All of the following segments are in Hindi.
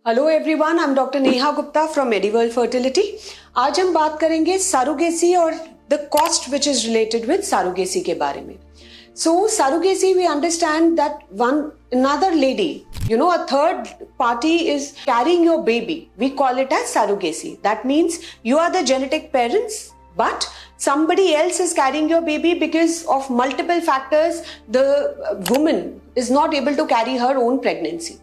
Hello everyone, I am doctor Neha Gupta from Mediworld fertility. आज हम बात करेंगे सरोगेसी और the cost which is related with surrogacy के बारे में। So surrogacy, we understand that one another lady, a third party is carrying your baby. We call it as surrogacy. That means you are the genetic parents, but somebody else is carrying your baby because of multiple factors. The woman is not able to carry her own pregnancy.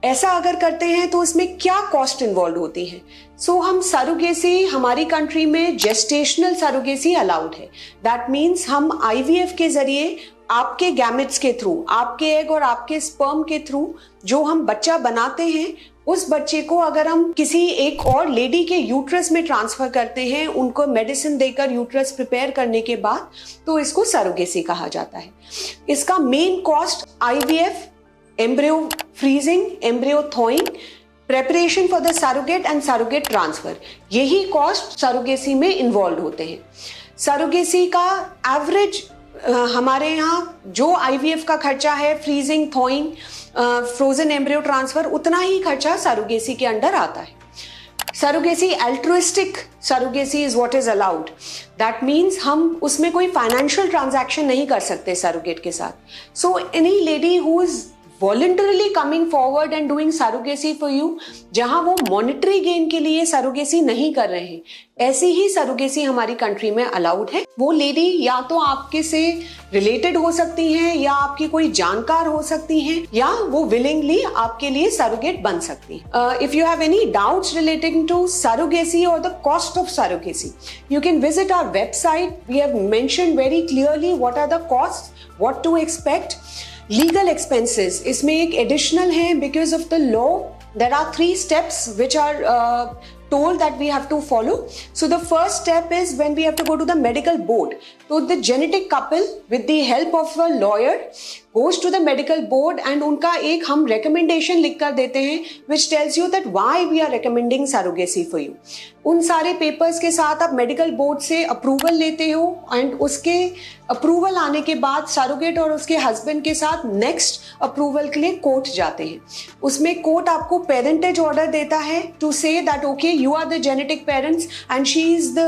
ऐसा अगर करते हैं तो उसमें क्या कॉस्ट इन्वॉल्व होती है? सो हम सरोगेसी, हमारी कंट्री में जेस्टेशनल सरोगेसी अलाउड है। दैट मीन्स हम आईवीएफ के जरिए आपके गैमेट्स के थ्रू, आपके एग और आपके स्पर्म के थ्रू जो हम बच्चा बनाते हैं, उस बच्चे को अगर हम किसी एक और लेडी के यूट्रस में ट्रांसफर करते हैं, उनको मेडिसिन देकर यूट्रस प्रिपेयर करने के बाद, तो इसको सरोगेसी कहा जाता है। इसका main cost IVF, embryo freezing, embryo थॉइंग, preparation for the surrogate and surrogate transfer, यही कॉस्ट सरोगेसी में इन्वॉल्व होते हैं। सरोगेसी का एवरेज हमारे यहाँ जो आईवीएफ का खर्चा है, फ्रीजिंग, थॉइंग, फ्रोजन एम्ब्रियो ट्रांसफर, उतना ही खर्चा सरोगेसी के अंडर आता है। Surrogacy altruistic surrogacy is what is allowed. That means हम उसमें कोई फाइनेंशियल ट्रांजैक्शन नहीं कर सकते सरोगेट के साथ। So any lady who is voluntarily coming forward and doing surrogacy for you, जहां वो मॉनिटरी गेन के लिए सरोगेसी नहीं कर रहे हैं, ऐसी ही सरोगेसी हमारी कंट्री में अलाउड है। वो लेडी या तो आपके से रिलेटेड हो सकती हैं, या आपकी कोई जानकार हो सकती हैं, या वो विलिंगली आपके लिए सरोगेट बन सकती है। If you have any doubts relating to surrogacy और the cost of surrogacy, you can visit our website. We have mentioned very clearly what are the cost, what to expect. Legal expenses इसमें एक एडिशनल है, because of the law there are 3 steps which are told that we have to follow. So the first step is when we have to go to the medical board. So the genetic couple with the help of a lawyer goes to the medical board and उनका एक हम recommendation लिख कर देते हैं which tells you that why we are recommending surrogacy for you. उन सारे पेपर्स के साथ आप मेडिकल बोर्ड से अप्रूवल लेते हो, एंड उसके अप्रूवल आने के बाद सरोगेट और उसके हस्बैंड के साथ नेक्स्ट अप्रूवल के लिए कोर्ट जाते हैं। उसमें कोर्ट आपको पेरेंटेज ऑर्डर देता है to say that okay, you are the genetic parents and she is the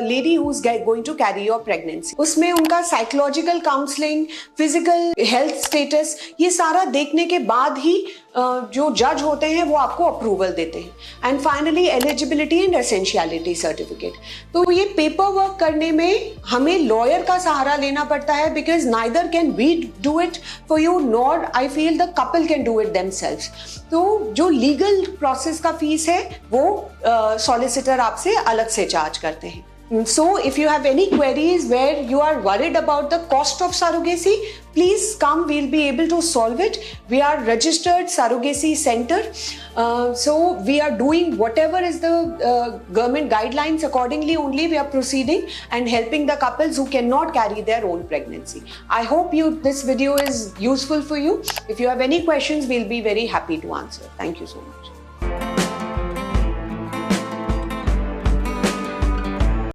lady who is going to carry your pregnancy. उसमें उनका psychological counselling, physical health status, ये सारा देखने के बाद ही जो जज होते हैं वो आपको अप्रूवल देते हैं। And finally eligibility and essentiality certificate. तो ये पेपर वर्क करने में हमें लॉयर का सहारा लेना पड़ता है, because neither can we do it for you nor I feel the couple can do it themselves. तो जो लीगल प्रोसेस का फीस है वो सॉलिसिटर आपसे अलग से चार्ज करते हैं। So if you have any queries where you are worried about the cost of surrogacy, please come, we'll be able to solve it. We are registered surrogacy center. So we are doing whatever is the government guidelines, accordingly only we are proceeding and helping the couples who cannot carry their own pregnancy. I hope this video is useful for you. If you have any questions, we'll be very happy to answer. Thank you so much.